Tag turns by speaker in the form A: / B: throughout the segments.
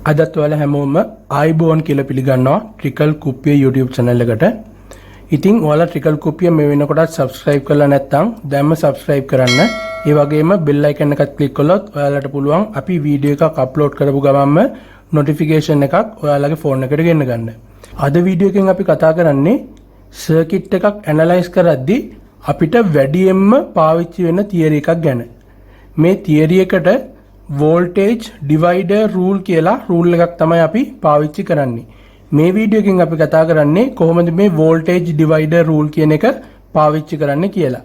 A: අදත් ඔයාලා හැමෝම ආයිබෝන් කියලා පිළිගන්නවා ට්‍රිකල් කුප්පිය YouTube channel එකට. ඉතින් ඔයාලා ට්‍රිකල් කුප්පිය මේ වෙනකොටත් subscribe කරලා නැත්නම් දැන්ම subscribe කරන්න. ඒ වගේම bell icon එකත් click කළොත් ඔයාලට පුළුවන් අපි වීඩියෝ එකක් upload කරපු ගමන්ම notification එකක් ඔයාලගේ phone එකට ගෙන්න ගන්න. අද වීඩියෝ එකෙන් අපි කතා කරන්නේ circuit එකක් analyze කරද්දී අපිට වැඩියෙන්ම පාවිච්චි වෙන theory එකක් ගැන. මේ theory එකට voltage divider rule කියලා rule එකක් තමයි අපි පාවිච්චි කරන්නේ. මේ වීඩියෝ එකෙන් අපි කතා කරන්නේ කොහොමද මේ voltage divider rule කියන එක පාවිච්චි කරන්නේ කියලා.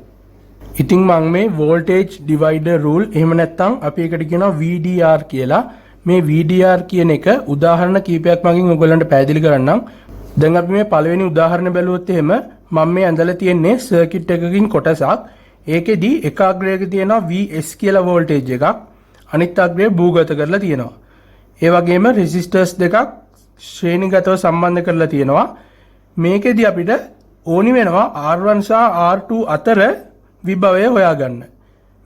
A: ඉතින් මම මේ voltage divider rule එහෙම නැත්නම් අපි එකට කියනවා VDR කියලා. මේ VDR කියන එක උදාහරණ කීපයක් මගින් ඔයගොල්ලන්ට පැහැදිලි කරන්නම්. දැන් අපි මේ පළවෙනි උදාහරණ බැලුවොත් එහෙම මම මේ ඇඳලා තියෙන්නේ circuit එකකින් කොටසක්. ඒකෙදි එක අග්‍රයක තියෙනවා VS කියලා voltage එකක්. අනිත් අග්‍රය භූගත කරලා තියෙනවා. ඒ වගේම resistors දෙකක් ශ්‍රේණිගතව සම්බන්ධ කරලා තියෙනවා. මේකෙදි අපිට ඕනි වෙනවා R1 සහ R2 අතර විභවය හොයාගන්න.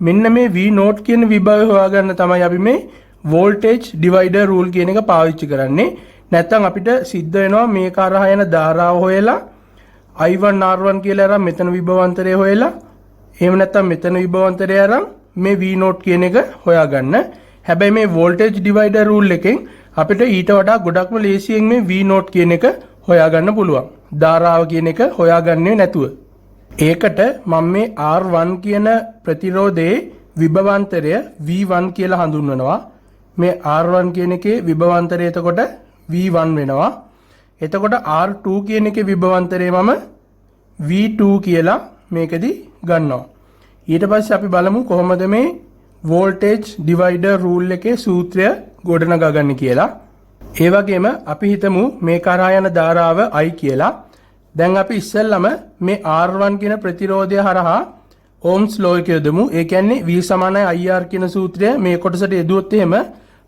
A: මෙන්න මේ V note කියන විභවය හොයාගන්න තමයි අපි මේ voltage divider rule කියන එක පාවිච්චි කරන්නේ. නැත්නම් අපිට සිද්ධ වෙනවා මේ කරහා යන ධාරාව හොයලා I1 R1 කියලා අරන් මෙතන විභවාන්තරය හොයලා එහෙම නැත්නම් මෙතන විභවාන්තරය අරන් මේ V note කියන එක හොයාගන්න. හැබැයි මේ voltage divider rule එකෙන් අපිට ඊට වඩා ගොඩක්ම ලේසියෙන් මේ V note කියන එක හොයාගන්න පුළුවන්. ධාරාව කියන එක හොයාගන්නේ නැතුව. ඒකට මම මේ R1 කියන ප්‍රතිරෝධයේ විභවාන්තරය V1 කියලා හඳුන්වනවා. මේ R1 කියන එකේ විභවාන්තරය එතකොට V1 වෙනවා. එතකොට R2 කියන එකේ විභවාන්තරය මම V2 කියලා මේකෙදි ගන්නවා. ඊට පස්සේ අපි බලමු කොහොමද මේ voltage divider rule එකේ සූත්‍රය ගොඩනගාගන්නේ කියලා. ඒ වගේම අපි හිතමු මේ කරා යන ධාරාව I කියලා. දැන් අපි ඉස්සෙල්ලම මේ R1 කියන ප්‍රතිරෝධය හරහා Ohms law එක යොදමු. ඒ කියන්නේ V = IR කියන සූත්‍රය මේ කොටසට යෙදුවොත් එහෙම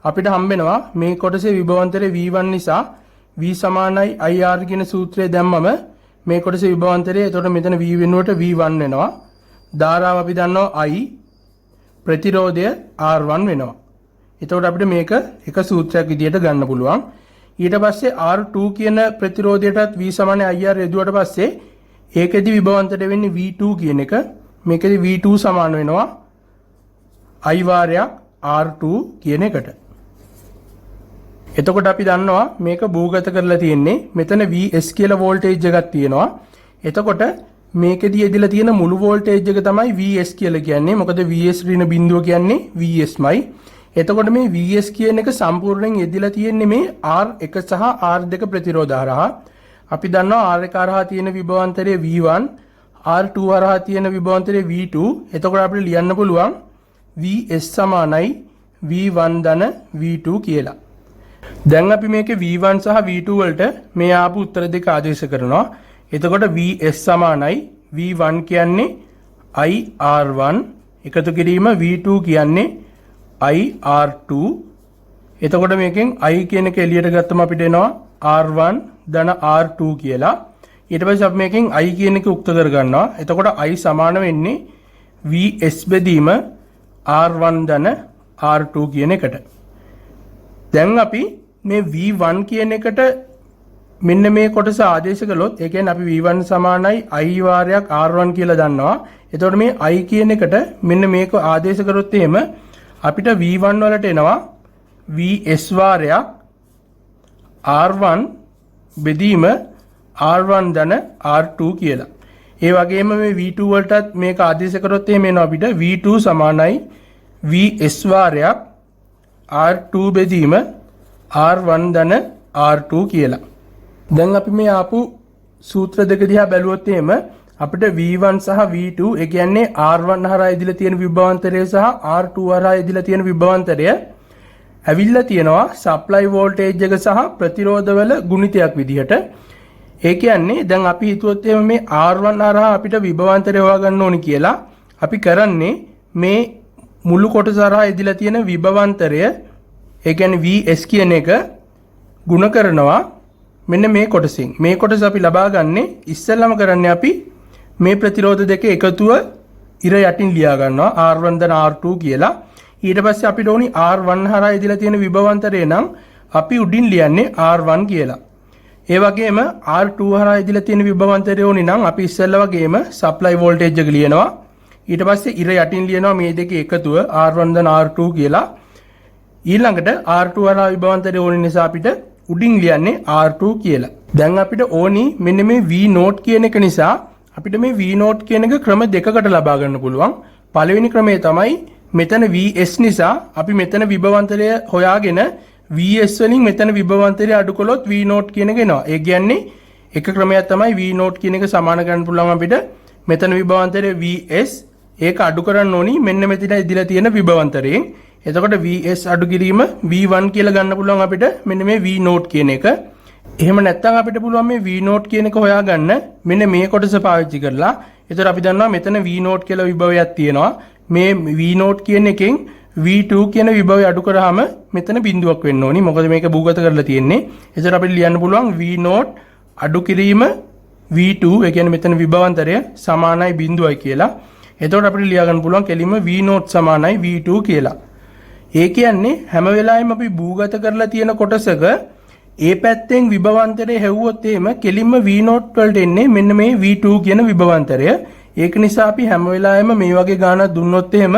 A: අපිට හම්බෙනවා මේ කොටසේ විභවාන්තරය V1 නිසා V = IR කියන සූත්‍රය දැම්මම මේ කොටසේ විභවාන්තරය එතකොට මෙතන V වෙනුවට V1 වෙනවා. ධාරාව අපි දන්නවා I, ප්‍රතිරෝධය R1 වෙනවා. එතකොට අපිට මේක එක සූත්‍රයක් විදිහට ගන්න පුළුවන්. ඊට පස්සේ R2 කියන ප්‍රතිරෝධයටත් V = IR යෙදුවට පස්සේ ඒකෙදි විභවාන්තරය වෙන්නේ V2 කියන එක. මේකෙදි V2 සමාන වෙනවා I වාරයක් R2 කියන එකට. එතකොට අපි දන්නවා මේක භූගත කරලා තියෙන්නේ මෙතන VS කියලා වෝල්ටේජ් එකක් තියෙනවා. එතකොට මේකෙදි යෙදিলা තියෙන මුළු වෝල්ටේජ් එක තමයි VS කියලා කියන්නේ. මොකද VS ඍණ බිඳුව කියන්නේ VSමයි. එතකොට මේ VS කියන එක සම්පූර්ණයෙන් යෙදিলা තියෙන්නේ මේ R1 සහ R2 ප්‍රතිරෝධ හරහා. අපි දන්නවා R1 හරහා තියෙන විභවාන්තරය V1, R2 හරහා තියෙන විභවාන්තරය V2. එතකොට අපිට ලියන්න පුළුවන් VS = V1 ධන V2 කියලා. දැන් අපි මේකේ V1 සහ V2 වලට මේ ආපු උත්තර දෙක ආදේශ කරනවා. එතකොට VS = V1 කියන්නේ IR1 එකතු කිරීම V2 කියන්නේ IR2. එතකොට මේකෙන් I කියන එක එළියට ගත්තම අපිට එනවා R1 ධන R2 කියලා. ඊට පස්සේ අපි මේකෙන් I කියන එක උක්ත කරගන්නවා. එතකොට I සමාන වෙන්නේ VS බෙදීම R1 ධන R2 කියන එකට. දැන් අපි මේ V1 කියන එකට මෙන්න මේ කොටස ආදේශ කළොත් ඒ කියන්නේ අපි V1 = I වාරයක් R1 කියලා දන්නවා. එතකොට මේ I කියන එකට මෙන්න මේක ආදේශ කරොත් එහෙම අපිට V1 වලට එනවා VS වාරයක් R1 බෙදීම R1 ධන R2 කියලා. ඒ වගේම මේ V2 වලටත් මේක ආදේශ කරොත් එහෙම එනවා අපිට V2 = VS වාරයක් R2 බෙදීම R1 ධන R2 කියලා. දැන් අපි මේ ආපු සූත්‍ර දෙක දිහා බැලුවොත් එහෙම අපිට V1 සහ V2 ඒ කියන්නේ R1 හරහා ඉදිලා තියෙන විභවාන්තරය සහ R2 හරහා ඉදිලා තියෙන විභවාන්තරය ඇවිල්ලා තියෙනවා සප්ලයි වෝල්ටේජ් එක සහ ප්‍රතිරෝධවල ගුණිතයක් විදිහට. ඒ කියන්නේ දැන් අපි හිතුවොත් එහෙම මේ R1 හරහා අපිට විභවාන්තරය හොයාගන්න ඕනි කියලා අපි කරන්නේ මේ මුළු කොටස හරහා ඉදිලා තියෙන විභවාන්තරය ඒ කියන්නේ VS කියන එක ගුණ කරනවා මෙන්න මේ කොටසින්. මේ කොටස අපි ලබා ගන්නේ ඉස්සෙල්ලාම කරන්නේ අපි මේ ප්‍රතිරෝධ දෙක එකතුව ඉර යටින් ලියා ගන්නවා R1 ධන R2 කියලා. ඊට පස්සේ අපිට ඕනි R1 හරහා ඉදලා තියෙන විභවාන්තරය නම් අපි උඩින් ලියන්නේ R1 කියලා. ඒ වගේම R2 හරහා ඉදලා තියෙන විභවාන්තරය ඕනේ නම් අපි ඉස්සෙල්ලා වගේම සප්ලයි වෝල්ටේජ් එක ලියනවා. ඊට පස්සේ ඉර යටින් ලියනවා මේ දෙකේ එකතුව R1 then R2 කියලා. ඊළඟට R2 හරහා විභවාන්තරය ඕනේ නිසා අපිට උඩින් ලියන්නේ R2 කියලා. දැන් අපිට ඕනි මෙන්න මේ V note කියන එක නිසා අපිට මේ V note කියන එක ක්‍රම දෙකකට ලබා ගන්න පුළුවන්. පළවෙනි ක්‍රමය තමයි මෙතන VS නිසා අපි මෙතන විභවාන්තරය හොයාගෙන VS වලින් මෙතන විභවාන්තරය අඩු කළොත් V note කියන එක එනවා. ඒ කියන්නේ එක ක්‍රමයක් තමයි V note කියන එක සමාන කරන්න පුළුවන් අපිට මෙතන විභවාන්තරය VS ඒක අඩු කරන්න ඕනි මෙන්න මෙතන ඉදලා තියෙන විභවාන්තරයෙන්. එතකොට VS අඩු කිරීම V1 කියලා ගන්න පුළුවන් අපිට මෙන්න මේ V note කියන එක. එහෙම නැත්නම් අපිට පුළුවන් මේ V note කියන එක හොයාගන්න මෙන්න මේ කොටස පාවිච්චි කරලා. එතකොට අපි දන්නවා මෙතන V note කියලා විභවයක් තියෙනවා. මේ V note කියන එකෙන් V2 කියන විභවය අඩු කරාම මෙතන බිඳුවක් වෙන්න ඕනි. මොකද මේක භූගත කරලා තියෙන්නේ. එතකොට අපිට ලියන්න පුළුවන් V note අඩු කිරීම V2 ඒ කියන්නේ මෙතන විභවාන්තරය සමානයි බිඳුවයි කියලා. එතකොට අපිට ලියා ගන්න පුළුවන් කෙලින්ම V note සමානයි V2 කියලා. ඒ කියන්නේ හැම වෙලාවෙම අපි භූගත කරලා තියෙන කොටසක ඒ පැත්තෙන් විභවාන්තරය හැවුවොත් එහෙම කෙලින්ම V note වලට එන්නේ මෙන්න මේ V2 කියන විභවාන්තරය. ඒක නිසා අපි හැම වෙලාවෙම මේ වගේ ගානක් දුන්නොත් එහෙම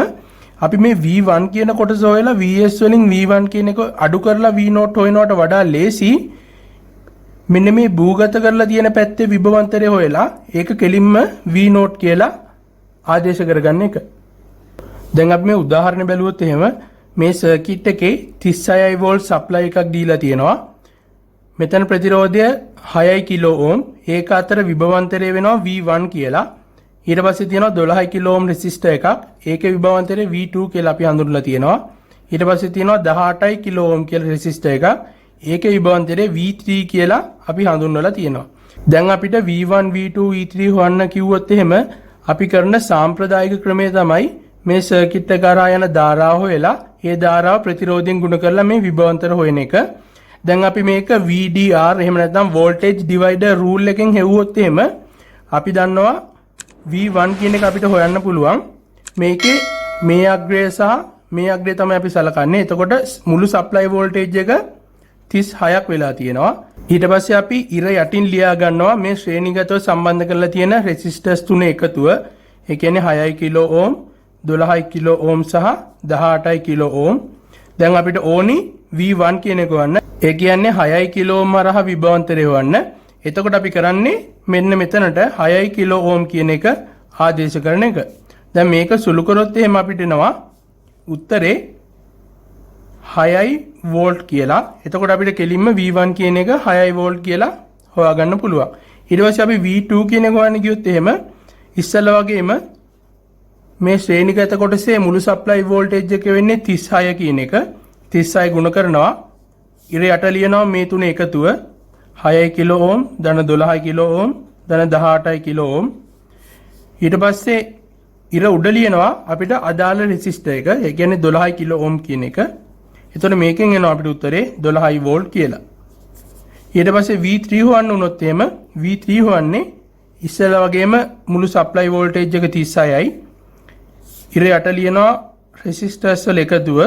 A: අපි මේ V1 කියන කොටස හොයලා VS වලින් V1 කියන එක අඩු කරලා V note හොයනවට වඩා ලේසි මෙන්න මේ භූගත කරලා තියෙන පැත්තේ විභවාන්තරය හොයලා ඒක කෙලින්ම V note කියලා ආදේශ කරගන්න එක. දැන් අපි මේ උදාහරණ බැලුවොත් එහෙම මේ සර්කිට් එකේ 36 වෝල්ට් සප්ලයි එකක් දීලා තියෙනවා. මෙතන ප්‍රතිරෝධය 6 කිලෝ ඕම්. ඒක අතර විභවාන්තරය වෙනවා V1 කියලා. ඊට පස්සේ තියෙනවා 12 කිලෝ ඕම් රෙසිස්ටර් එකක්. ඒකේ විභවාන්තරය V2 කියලා අපි හඳුන්වලා තියෙනවා. ඊට පස්සේ තියෙනවා 18 කිලෝ ඕම් කියලා රෙසිස්ටර් එකක්. ඒකේ විභවාන්තරය V3 කියලා අපි හඳුන්වලා තියෙනවා. දැන් අපිට V1 V2 V3 හොයන්න කිව්වොත් එහෙම අපි කරන සාම්ප්‍රදායික ක්‍රමය තමයි මේ සර්කිට් එක කරා යන ධාරාව හොයලා ඒ ධාරාව ප්‍රතිරෝධයෙන් ගුණ කරලා මේ විභවාන්තර හොයන එක. දැන් අපි මේක VDR එහෙම නැත්නම් voltage divider rule එකෙන් හෙව්වොත් එහෙම අපි දන්නවා V1 කියන එක අපිට හොයන්න පුළුවන්. මේකේ මේ අග්‍රය සහ මේ අග්‍රය තමයි අපි සලකන්නේ. එතකොට මුළු supply voltage එක 36ක් වෙලා තියෙනවා. ඊට පස්සේ අපි ඉර යටින් ලියා ගන්නවා මේ ශ්‍රේණිගතව සම්බන්ධ කරලා තියෙන රෙසිස්ටර්ස් තුන එකතුව. ඒ කියන්නේ 6 කිලෝ ඕම්, 12 කිලෝ ඕම් සහ 18 කිලෝ ඕම්. දැන් අපිට ඕනි V1 කියන එක ගන්න. ඒ කියන්නේ 6 කිලෝ ඕම් හරහා විභවාන්තරය හොයන්න. එතකොට අපි කරන්නේ මෙන්න මෙතනට 6 කිලෝ ඕම් කියන එක ආදේශ කරන එක. දැන් මේක සුළු කරොත් එහෙම අපිට එනවා උත්තරේ 6 වෝල්ට් කියලා. එතකොට අපිට කෙලින්ම V1 කියන එක 6 වෝල්ට් කියලා හොයාගන්න පුළුවන්. ඊට පස්සේ අපි V2 කියන එක හොයන්න ගියොත් එහෙම ඉස්සෙල්ලා වගේම මේ ශ්‍රේණිගත කොටසේ මුළු සප්ලයි වෝල්ටේජ් එක වෙන්නේ 36 කියන එක. 36 ගුණ කරනවා ඉර යට ලියනවා මේ තුන එකතුව 6 කිලෝ ඕම්, ධන 12 කිලෝ ඕම්, ධන 18 කිලෝ ඕම්. ඊට පස්සේ ඉර උඩ ලියනවා අපිට අදාළ රෙසිස්ටර් එක. ඒ කියන්නේ 12 කිලෝ ඕම් කියන එක. එතකොට මේකෙන් එනවා අපිට උත්තරේ 12 වෝල්ට් කියලා. ඊට පස්සේ V3 හොයන්න උනොත් එහෙම V3 හොයන්නේ ඉස්සෙල්ලා වගේම මුළු සප්ලයි වෝල්ටේජ් එක 36යි. ඉර යට ලියනවා රෙසිස්ටර්ස් වල එකතුව.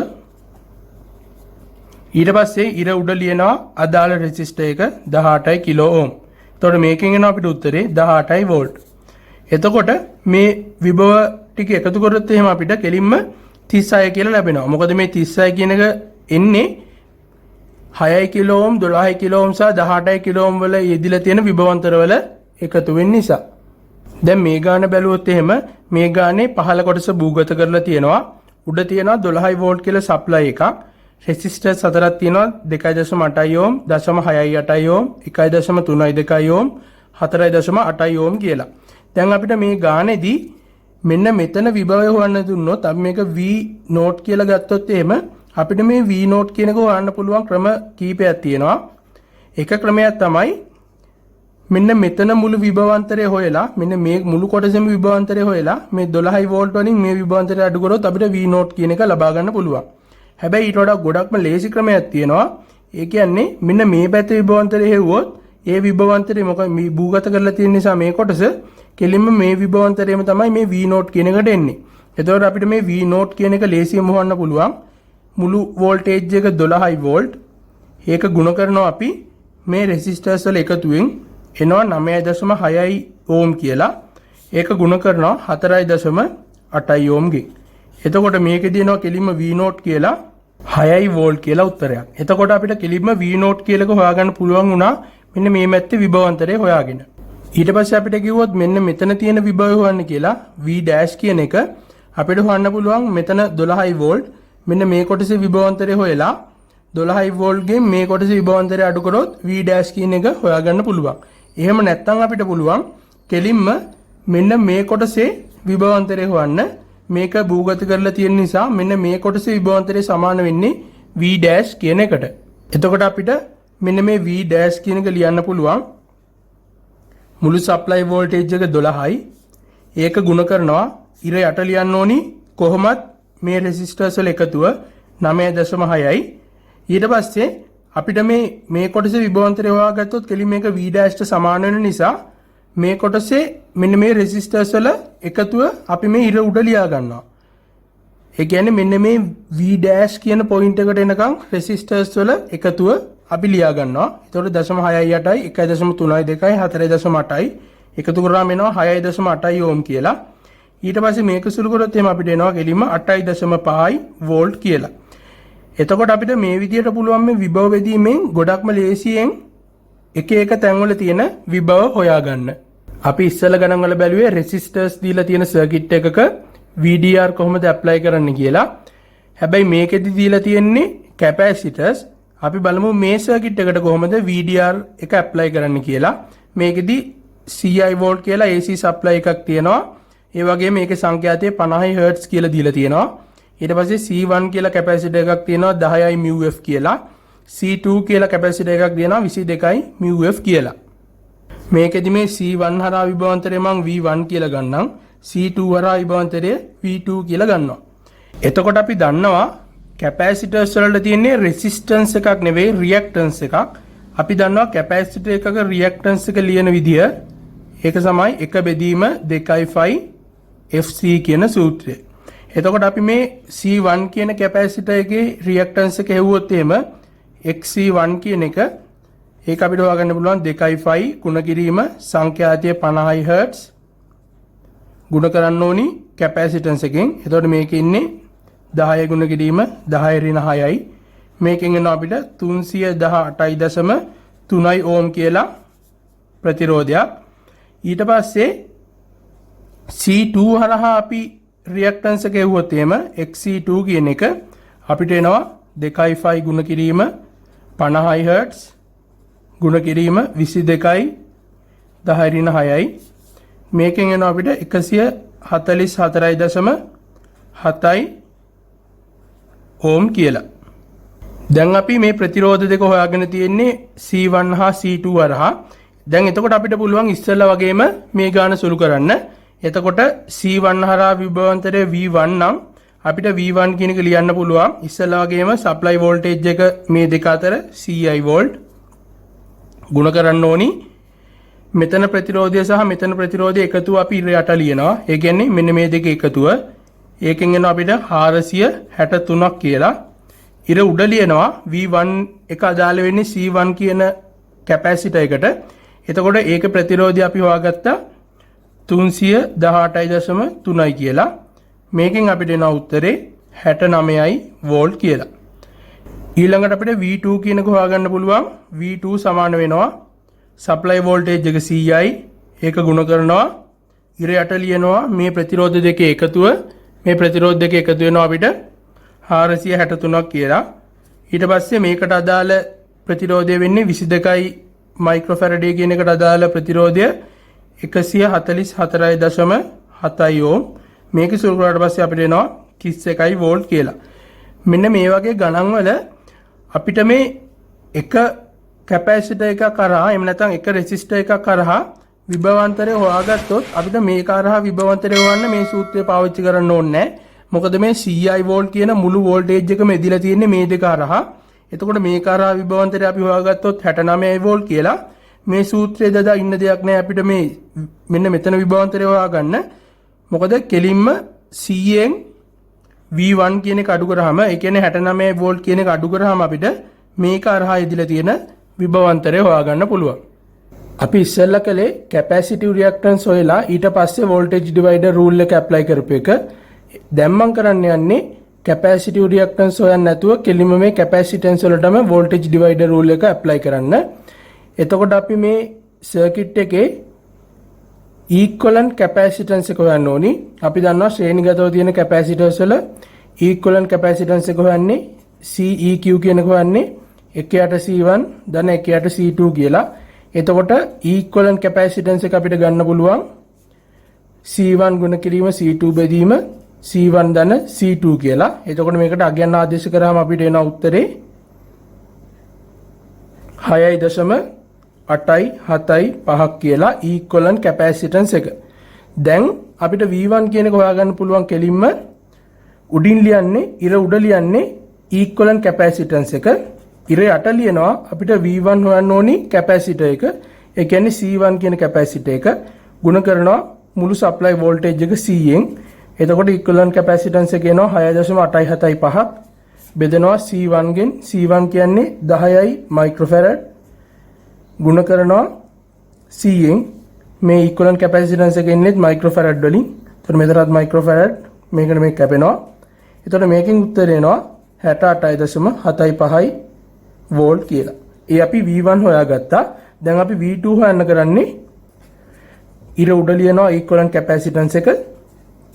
A: ඊට පස්සේ ඉර උඩ ලියනවා අදාළ රෙසිස්ටර් එක 18 කිලෝ ඕම්. එතකොට මේකෙන් එනවා අපිට උත්තරේ 18 වෝල්ට්. එතකොට මේ විභව ටික එකතු කරොත් එහෙම අපිට කෙලින්ම 36 කියලා ලැබෙනවා. මොකද මේ 36 කියන එක එන්නේ 6 කිලෝ ඕම්, 12 කිලෝ ඕම් සහ 18 කිලෝ ඕම් වල යෙදිලා තියෙන විභවාන්තර වල එකතු වෙන නිසා. දැන් මේ ගාන බැලුවොත් එහෙම මේ ගානේ පහළ කොටස භූගත කරලා තියෙනවා. උඩ තියෙනවා 12 වෝල්ට් කියලා සප්ලයි එකක්. රෙසිස්ටර්ස් හතරක් තියෙනවා 2.8 ඕම්, 0.68 ඕම්, 1.32 ඕම්, 4.8 ඕම් කියලා. දැන් අපිට මේ ගානේදී මෙන්න මෙතන විභවය හොයන්න දුන්නොත් අපි මේක V note කියලා ගත්තොත් එහෙම අපිට මේ V note කියන එක හොයන්න පුළුවන් ක්‍රම කීපයක් තියෙනවා. එක ක්‍රමයක් තමයි මෙන්න මෙතන මුළු විභවාන්තරය හොයලා මෙන්න මේ මුළු කොටසෙම විභවාන්තරය හොයලා මේ 12 වෝල්ට් වලින් මේ විභවාන්තරය අඩු කරොත් අපිට V note කියන එක ලබා ගන්න පුළුවන්. හැබැයි ඊට වඩා ගොඩක්ම ලේසි ක්‍රමයක් තියෙනවා. ඒ කියන්නේ මෙන්න මේ පැත්තේ විභවාන්තරය හෙව්වොත් ඒ විභවාන්තරය මොකද මේ භූගත කරලා තියෙන නිසා මේ කොටස කෙලින්ම මේ විභවාන්තරයම තමයි මේ V note කියන එකට එන්නේ. එතකොට අපිට මේ V note කියන එක ලේසියෙන්ම හොයන්න පුළුවන්. මුළු වෝල්ටේජ් එක 12 වෝල්ට්. ඒක ගුණ කරනවා අපි මේ රෙසිස්ටර්ස් වල එකතුවෙන් එනවා 9.6 ඕම් කියලා. ඒක ගුණ කරනවා 4.8 ඕම් ගෙන්. එතකොට මේකේදී එනවා කෙලින්ම V0 කියලා 6 වෝල්ට් කියලා උත්තරයක්. එතකොට අපිට කෙලින්ම V0 කියලා එක හොයාගන්න පුළුවන් වුණා මෙන්න මේ මැත්තේ විභවාන්තරය හොයාගෙන. ඊට පස්සේ අපිට කිව්වොත් මෙන්න මෙතන තියෙන විභවය හොයන්න කියලා V' කියන එක අපිට හොයන්න පුළුවන් මෙතන 12 වෝල්ට්. මෙන්න මේ කොටසේ විභවාන්තරය හොයලා 12 වෝල්ට් ගෙන් මේ කොටසේ විභවාන්තරය අඩු කරොත් V' කියන එක හොයාගන්න පුළුවන්. එහෙම නැත්නම් අපිට පුළුවන් කෙලින්ම මෙන්න මේ කොටසේ විභවාන්තරය හොයන්න. මේක භූගත කරලා තියෙන නිසා මෙන්න මේ කොටසේ විභවාන්තරය සමාන වෙන්නේ V' කියන එකට. එතකොට අපිට මෙන්න මේ V' කියන එක ලියන්න පුළුවන් මුළු සප්ලයි වෝල්ටේජ් එක 12යි. ඒක ගුණ කරනවා ඉර යට ලියන්න ඕනි කොහොමත් මේ රෙසිස්ටර්ස් වල එකතුව 9.6යි. ඊට පස්සේ අපිට මේ කොටසේ විභවාන්තරය හොයාගත්තොත් කෙලින් මේක V' සමාන වෙන නිසා මේ කොටසේ මෙන්න මේ රෙසිස්ටර්ස් වල එකතුව අපි මේ ඉර උඩ ලියා ගන්නවා. ඒ කියන්නේ මෙන්න මේ V' කියන පොයින්ට් එකට එනකම් රෙසිස්ටර්ස් වල එකතුව අපි ලියා ගන්නවා. ඒතකොට 0.68යි 1.32යි 4.8යි එකතු කරාම එනවා 6.8 ඕම් කියලා. ඊට පස්සේ මේක සුළු කරොත් එහෙනම් අපිට එනවා කෙලින්ම 8.5යි වෝල්ට් කියලා. එතකොට අපිට මේ විදියට පුළුවන් මේ විභව බෙදීමෙන් ගොඩක්ම ලේසියෙන් එක එක තැන්වල තියෙන විභව හොයාගන්න. අපි ඉස්සෙල්ලා ගණන් වල බැලුවේ රෙසිස්ටර්ස් දීලා තියෙන සර්කිට් එකක VDR කොහොමද ඇප්ලයි කරන්න කියලා. හැබැයි මේකෙදි දීලා තියෙන්නේ කැපැසිටර්ස්. අපි බලමු මේ සර්කිට් එකට කොහොමද VDR එක ඇප්ලයි කරන්න කියලා. මේකෙදි CI වෝල්ට් කියලා AC සප්ලයි එකක් තියෙනවා. ඒ වගේම මේකේ සංඛ්‍යාතය 50 Hz කියලා දීලා තියෙනවා. ඊට පස්සේ C1 කියලා කැපැසිටර් එකක් තියෙනවා 10යි μF කියලා. C2 කියලා කැපැසිටර් එකක් දෙනවා 22යි μF කියලා. මේකෙදි මේ C1 හරහා විභවාන්තරය මම V1 කියලා ගන්නම්. C2 හරහා විභවාන්තරය V2 කියලා ගන්නවා. එතකොට අපි දන්නවා කැපැසිටර්ස් වලට තියෙන්නේ රෙසිස්ටන්ස් එකක් නෙවෙයි රියැක්ටන්ස් එකක්. අපි දන්නවා කැපැසිටර් එකක රියැක්ටන්ස් එක ලියන විදිය ඒක තමයි 1 බෙදීම 2යි FC කියන සූත්‍රය. එතකොට අපි මේ C1 කියන කැපැසිටර් එකේ රියැක්ටන්ස් එක හෙව්වොත් එහෙම XC1 කියන එක ඒක අපිට හොයාගන්න පුළුවන් 2.5 ගුණ කිරීම සංඛ්‍යාතය 50 Hz ගුණ කරන්න ඕනි කැපැසිටන්ස් එකෙන්. එතකොට මේකේ ඉන්නේ 10 ගුණ කිරීම 10 ඍණ 6යි. මේකෙන් එනවා අපිට 318.3 ඕම් කියලා ප්‍රතිරෝධයක්. ඊට පස්සේ C2 හරහා අපි රියැක්ටන්ස් එක හෙව්වොත් එහෙම XC2 කියන එක අපිට එනවා 2.5 ගුණ කිරීම 50 Hz ගුණ කිරීම 22යි 10 ඍණ 6යි. මේකෙන් එනවා අපිට 144.7 ඕම් කියලා. දැන් අපි මේ ප්‍රතිරෝධ දෙක හොයාගෙන තියෙන්නේ C1 හා C2 හරහා. දැන් එතකොට අපිට පුළුවන් ඉස්සෙල්ලා වගේම මේ ගාන සුළු කරන්න. එතකොට C1 හරහා විභවාන්තරය V1 නම් අපිට V1 කියන එක ලියන්න පුළුවන්. ඉස්සෙල්ලා වගේම සප්ලයි වෝල්ටේජ් එක මේ දෙක අතර CI වෝල්ට් ගුණ කරන්න ඕනි. මෙතන ප්‍රතිරෝධය සහ මෙතන ප්‍රතිරෝධය එකතුව අපි ඉර යට ලියනවා. ඒ කියන්නේ මෙන්න මේ දෙක එකතුව. ඒකෙන් එනවා අපිට 463ක් කියලා. ඉර උඩ ලියනවා V1 එක අදාළ වෙන්නේ C1 කියන කැපැසිටර් එකට. එතකොට ඒක ප්‍රතිරෝධය අපි හොයාගත්තා 318.3යි කියලා. මේකෙන් අපිට එන උත්තරේ 69යි වෝල්ට් කියලා. ඊළඟට අපිට V2 කියන එක හොයාගන්න පුළුවන්. V2 සමාන වෙනවා සප්ලයි වෝල්ටේජ් එක CI ඒක ගුණ කරනවා ඉර යට ලියනවා මේ ප්‍රතිරෝධ දෙකේ එකතුව. මේ ප්‍රතිරෝධ දෙක එකතු වෙනවා අපිට 463ක් කියලා. ඊට පස්සේ මේකට අදාළ ප්‍රතිරෝධය වෙන්නේ 22යි මයික්‍රෝෆැරඩ් කියන එකට අදාළ ප්‍රතිරෝධය 144.7 ඕම්. මේක සුළු කරාට පස්සේ අපිට එනවා 31යි වෝල්ට් කියලා. මෙන්න මේ වගේ ගණන් වල අපිට මේ එක කැපැසිටර් එකක් කරා එහෙම නැත්නම් එක රෙසිස්ටර් එකක් කරා විභවාන්තරය හොයාගත්තොත් අපිට මේක කරා විභවාන්තරය හොයන්න මේ සූත්‍රය පාවිච්චි කරන්න ඕනේ නැහැ. මොකද මේ CI වෝල්ට් කියන මුළු වෝල්ටේජ් එකම එදිලා තියෙන්නේ මේ දෙක කරා. එතකොට මේ කරා විභවාන්තරය අපි හොයාගත්තොත් 69යි වෝල්ට් කියලා. මේ සූත්‍රය දදා ඉන්න දෙයක් නැහැ අපිට මේ මෙන්න මෙතන විභවාන්තරය හොයාගන්න. මොකද කෙලින්ම C ෙන් V1 කියන එක අඩු කරාම ඒ කියන්නේ 69 වෝල්ට් කියන එක අඩු කරාම අපිට මේක අරහා ඉදිලා තියෙන විභවාන්තරය හොයාගන්න පුළුවන්. අපි ඉස්සෙල්ලා කළේ කැපැසිටිව් රියැක්ටන්ස් හොයලා ඊට පස්සේ වෝල්ටේජ් ඩිවයිඩර් රූල් එක ඇප්ලයි කරපු එක. දැන් මම කරන්න යන්නේ කැපැසිටිව් රියැක්ටන්ස් හොයන්න නැතුව කෙලින්ම මේ කැපැසිටන්ස් වලටම වෝල්ටේජ් ඩිවයිඩර් රූල් එක ඇප්ලයි කරන්න. එතකොට අපි මේ සර්කිට් එකේ ඊක්වලන්ට් කැපැසිටන්ස් එක හොයන්න ඕනි. අපි දන්නවා ශ්‍රේණිගතව තියෙන කැපැසිටර්ස් වල ඊක්වලන්ට් කැපැසිටන්ස් එක හොයන්නේ CEQ කියන එක හොයන්නේ 1යට C1 ධන 1යට C2 කියලා. එතකොට ඊක්වලන්ට් කැපැසිටන්ස් එක අපිට ගන්න පුළුවන් C1 ගුණ කිරීම C2 බෙදීම C1 ධන C2 කියලා. එතකොට මේකට අගයන් ආදේශ කරාම අපිට එන උත්තරේ 6.875 කියලා ඊක්වලන්ට් කැපැසිටන්ස් එක. දැන් අපිට V1 කියන එක හොයාගන්න පුළුවන් කෙලින්ම උඩින් ලියන්නේ ඉර උඩ ලියන්නේ ඊක්වලන්ට් කැපැසිටන්ස් එක. ඉර යට ලියනවා අපිට V1 හොයන්න ඕනි කැපැසිටර් එක. ඒ කියන්නේ C1 කියන කැපැසිටර් එක ගුණ කරනවා මුළු සප්ලයි වෝල්ටේජ් එක C ෙන්. එතකොට ඊක්වලන්ට් කැපැසිටන්ස් එක එනවා 6.875 බෙදනවා C1 ගෙන්. C1 කියන්නේ 10යි මයික්‍රෝෆැරඩ් ගුණ කරනවා C ෙන්. මේ ඊක්වලන්ට් කැපැසිටන්ස් එක එන්නේ මයික්‍රෝෆැරඩ් වලින්. එතකොට මෙතනත් මයික්‍රෝෆැරඩ් මේකට මේක කැපෙනවා. එතකොට මේකෙන් උත්තරේ එනවා 68.75 වෝල්ට් කියලා. ඒ අපි V1 හොයාගත්තා. දැන් අපි V2 හොයන්න කරන්නේ ඉර උඩ ලියනවා ඊක්වලන්ට් කැපැසිටන්ස් එක.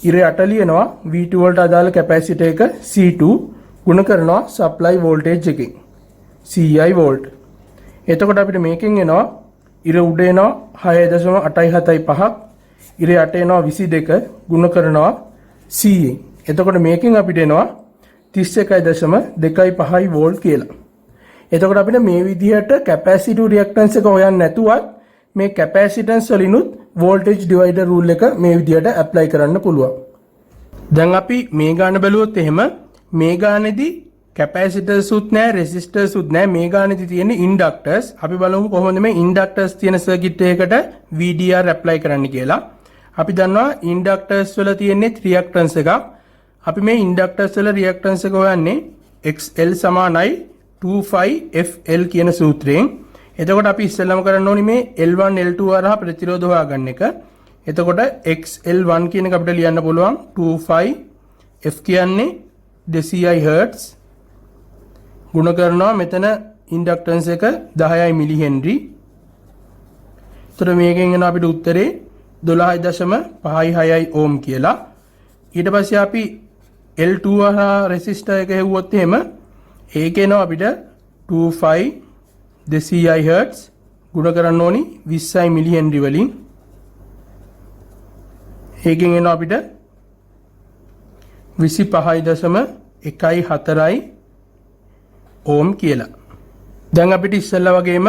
A: ඉර යට ලියනවා V2 වලට අදාළ කැපැසිටර් එක C2 ගුණ කරනවා සප්ලයි වෝල්ටේජ් එකෙන් CI වෝල්ට්. එතකොට අපිට මේකෙන් එනවා ඉර උඩ එනවා 6.875 ඉර යට එනවා 22 ගුණ කරනවා C ෙන්. එතකොට මේකෙන් අපිට එනවා 31.25 වෝල්ට් කියලා. එතකොට අපිට මේ විදිහට කැපැසිටිව් රියැක්ටන්ස් එක හොයන්න නැතුවත් මේ කැපැසිටන්ස් වලිනුත් වෝල්ටේජ් ඩිවයිඩර් රූල් එක මේ විදිහට ඇප්ලයි කරන්න පුළුවන්. දැන් අපි මේ ගාන බැලුවොත් එහෙම මේ ගානේදී කැපැසිටර්ස් උත් නැහැ රෙසිස්ටර්ස් උත් නැහැ. මේ ගානේදී තියෙන ඉන්ඩක්ටර්ස්. අපි බලමු කොහොමද මේ ඉන්ඩක්ටර්ස් තියෙන සර්කිට් එකකට VDR ඇප්ලයි කරන්න කියලා. අපි දන්නවා ඉන්ඩක්ටර්ස් වල තියෙන්නේ රියැක්ටන්ස් එකක්. අපි මේ ඉන්ඩක්ටර්ස් වල රියැක්ටන්ස් එක හොයන්නේ XL සමානයි 25FL කියන සූත්‍රයෙන්. එතකොට අපි ඉස්සෙල්ලාම කරන්න ඕනි මේ L1 L2 හරහා ප්‍රතිරෝධ හොයාගන්න එක. එතකොට XL1 කියන එක අපිට ලියන්න පුළුවන් 25F කියන්නේ 200 Hz ගුණ කරනවා මෙතන ඉන්ඩක්ටන්ස් එක 10යි මිලි හෙන්රි. එතකොට මේකෙන් එන අපිට උත්තරේ 12.56 ඕම් කියලා. ඊට පස්සේ අපි L2 හරහා රෙසිස්ටර් එක හෙව්වොත් එහෙම ඒකේ එනවා අපිට 25 200 Hz ගුණ කරන්න ඕනි 20 මිලි හෙන්රි වලින්. ඒකෙන් එනවා අපිට 25.14 ඕම් කියලා. දැන් අපිට ඉස්සෙල්ලා වගේම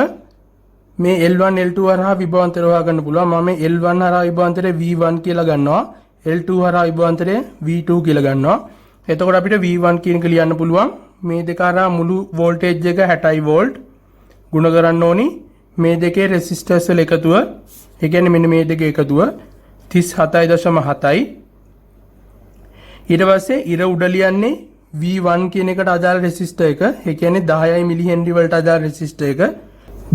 A: මේ L1 L2 හරහා විභවාන්තර හොයාගන්න පුළුවන්. මම මේ L1 හරහා විභවාන්තරය V1 කියලා ගන්නවා. L2 හරහා විභවාන්තරය V2 කියලා ගන්නවා. එතකොට අපිට V1 කියන එක ලියන්න පුළුවන්. මේ දෙක හරහා මුළු වෝල්ටේජ් එක 60 වෝල්ට් ගුණ කරන්න ඕනි මේ දෙකේ රෙසිස්ටර්ස් වල එකතුව. ඒ කියන්නේ මෙන්න මේ දෙකේ එකතුව 37.7යි. ඊට පස්සේ ඉර උඩ ලියන්නේ V1 කියන එකට අදාළ රෙසිස්ටර් එක. ඒ කියන්නේ 10යි මිලි හෙන්රි වලට අදාළ රෙසිස්ටර් එක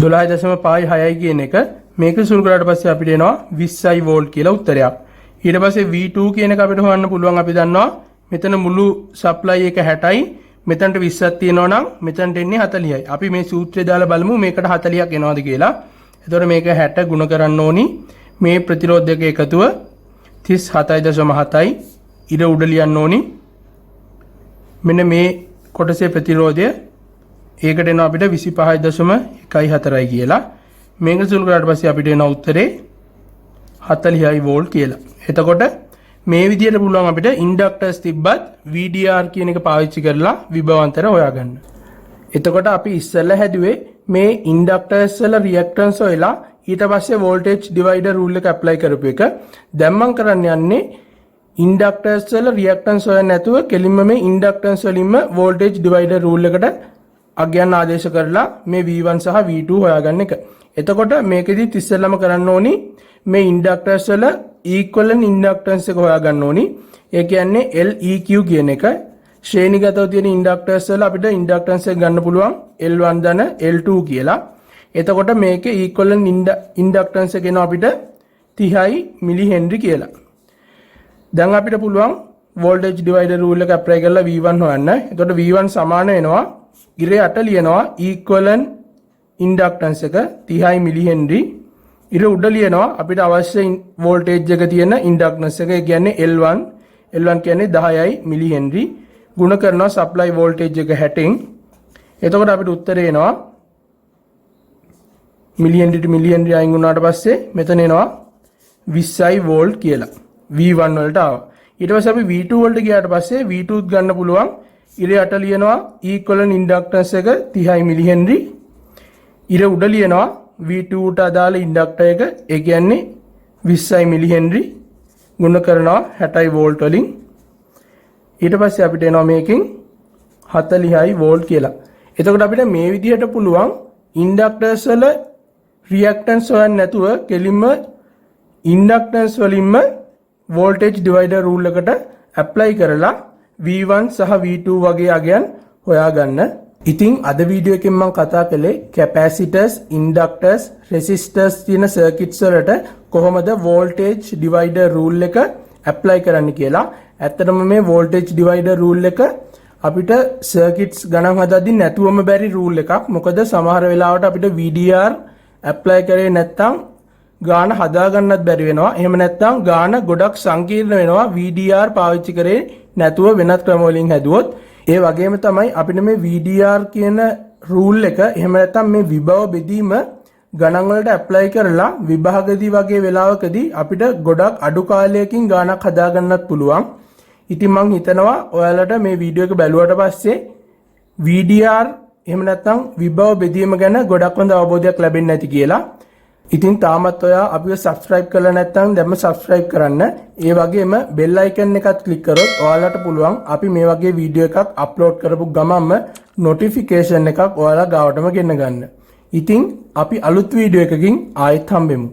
A: 12.56යි කියන එක. මේක සුළු කරාට පස්සේ අපිට එනවා 20යි වෝල්ට් කියලා උත්තරයක්. ඊට පස්සේ V2 කියන එක අපිට හොයන්න පුළුවන්. අපි දන්නවා මෙතන මුළු සප්ලයි එක 60යි. මෙතනට 20ක් තියෙනවා නම් මෙතනට එන්නේ 40යි. අපි මේ සූත්‍රය දාලා බලමු මේකට 40ක් එනවද කියලා. එතකොට මේක 60 ගුණ කරන්න ඕනි මේ ප්‍රතිරෝධ දෙක එකතුව 37.7යි. ඉර උඩ ලියන්න ඕනි මෙන්න මේ කොටසේ ප්‍රතිරෝධය. ඒකට එනවා අපිට 25.14යි කියලා. මේක සුළු කරාට පස්සේ අපිට එන උත්තරේ 40යි වෝල්ට් කියලා. එතකොට මේ විදිහට පුළුවන් අපිට ඉන්ඩක්ටර්ස් තිබ්බත් VDR කියන එක පාවිච්චි කරලා විභවාන්තර හොයාගන්න. එතකොට අපි ඉස්සෙල්ලා හැදුවේ මේ ඉන්ඩක්ටර්ස් වල රියැක්ටන්ස් හොයලා ඊට පස්සේ වෝල්ටේජ් ඩිවයිඩර් රූල් එක ඇප්ලයි කරපු එක. දැන් මම කරන්න යන්නේ ඉන්ඩක්ටර්ස් වල රියැක්ටන්ස් හොයන්න නැතුව කෙලින්ම මේ ඉන්ඩක්ටන්ස් වලින්ම වෝල්ටේජ් ඩිවයිඩර් රූල් එකට අගයන් ආදේශ කරලා මේ V1 සහ V2 හොයාගන්න එක. එතකොට මේකෙදි ඉස්සෙල්ලාම කරන්න ඕනි මේ ඉන්ඩක්ටර්ස් වල ඊක්වලන්ට් ඉන්ඩක්ටන්ස් එක හොයාගන්න ඕනි. ඒ කියන්නේ LEQ කියන එක. ශ්‍රේණිගතව තියෙන ඉන්ඩක්ටර්ස් වල අපිට ඉන්ඩක්ටන්ස් එක ගන්න පුළුවන් L1 ධන L2 කියලා. එතකොට මේකේ ඊක්වලන්ට් ඉන්ඩක්ටන්ස් එක එනවා අපිට 30යි මිලි හෙන්රි කියලා. දැන් අපිට පුළුවන් වෝල්ටේජ් ඩිවයිඩර් රූල් එක ඇප්ලයි කරලා V1 හොයන්න. එතකොට V1 සමාන වෙනවා ඉරේ අට ලියනවා ඊක්වලන්ට් ඉන්ඩක්ටන්ස් එක 30යි මිලි හෙන්රි. ඉර උඩ ලියනවා අපිට අවශ්‍ය වෝල්ටේජ් එක තියෙන ඉන්ඩක්ටන්ස් එක. ඒ කියන්නේ L1. L1 කියන්නේ 10යි මිලි හෙන්රි. ගුණ කරනවා සප්ලයි වෝල්ටේජ් එක 60න්. එතකොට අපිට උත්තරේ එනවා මිලි හෙන්රි මිලි හෙන්රි අයින් වුණාට පස්සේ මෙතන එනවා 20යි වෝල්ට් කියලා. V1 වලට ආවා. ඊට පස්සේ අපි V2 වලට ගියාට පස්සේ V2ත් ගන්න පුළුවන් ඉරේ අට ලියනවා ඊක්වලන්ට් ඉන්ඩක්ටන්ස් එක 30යි මිලි හෙන්රි. ඉර උඩ ලියනවා V2ට අදාළ ඉන්ඩක්ටර් එක ඒ කියන්නේ 20යි මිලි හෙන්රි ගුණ කරනවා 60යි වෝල්ට් වලින්. ඊට පස්සේ අපිට එනවා මේකෙන් 40යි වෝල්ට් කියලා. එතකොට අපිට මේ විදිහට පුළුවන් ඉන්ඩක්ටර්ස් වල රියැක්ටන්ස් හොයන්න නැතුව කෙලින්ම ඉන්ඩක්ටන්ස් වලින්ම වෝල්ටේජ් ඩිවයිඩර් රූල් එකට ඇප්ලයි කරලා V1 සහ V2 වගේ අගයන් හොයාගන්න. ඉතින් අද වීඩියෝ එකෙන් මම කතා කළේ කැපැසිටර්ස්, ඉන්ඩක්ටර්ස්, රෙසිස්ටර්ස් තියෙන සර්කිට්ස් වලට කොහොමද වෝල්ටේජ් ඩිවයිඩර් රූල් එක ඇප්ලයි කරන්න කියලා. ඇත්තටම මේ වෝල්ටේජ් ඩිවයිඩර් රූල් එක අපිට සර්කිට්ස් ගණන් හදද්දී නැතුවම බැරි රූල් එකක්. මොකද සමහර වෙලාවට අපිට VDR ඇප්ලයි කරේ නැත්නම් ගාන හදා ගන්නත් බැරි වෙනවා. එහෙම නැත්නම් ගාන ගොඩක් සංකීර්ණ වෙනවා VDR පාවිච්චි කරේ නැතුව වෙනත් ක්‍රම වලින් හැදුවොත්. ඒ වගේම තමයි අපිට මේ VDR කියන රූල් එක එහෙම නැත්නම් මේ විභව බෙදීම ගණන් වලට ඇප්ලයි කරලා විභාගදී වගේ වෙලාවකදී අපිට ගොඩක් අඩු කාලයකින් ගානක් හදා ගන්නත් පුළුවන්. ඉතින් මම හිතනවා ඔයාලට මේ වීඩියෝ එක බැලුවට පස්සේ VDR එහෙම නැත්නම් විභව බෙදීම ගැන ගොඩක් හොඳ අවබෝධයක් ලැබෙන්න ඇති කියලා. ඉතින් තාමත් ඔයා අපිව subscribe කරලා නැත්නම් දැන්ම subscribe කරන්න. ඒ වගේම bell icon එකත් click කරොත් ඔයාලට පුළුවන් අපි මේ වගේ වීඩියෝ එකක් upload කරපු ගමන්ම notification එකක් ඔයාලා ගාවටම ගෙන්න ගන්න. ඉතින් අපි අලුත් වීඩියෝ එකකින් ආයෙත් හම්බෙමු.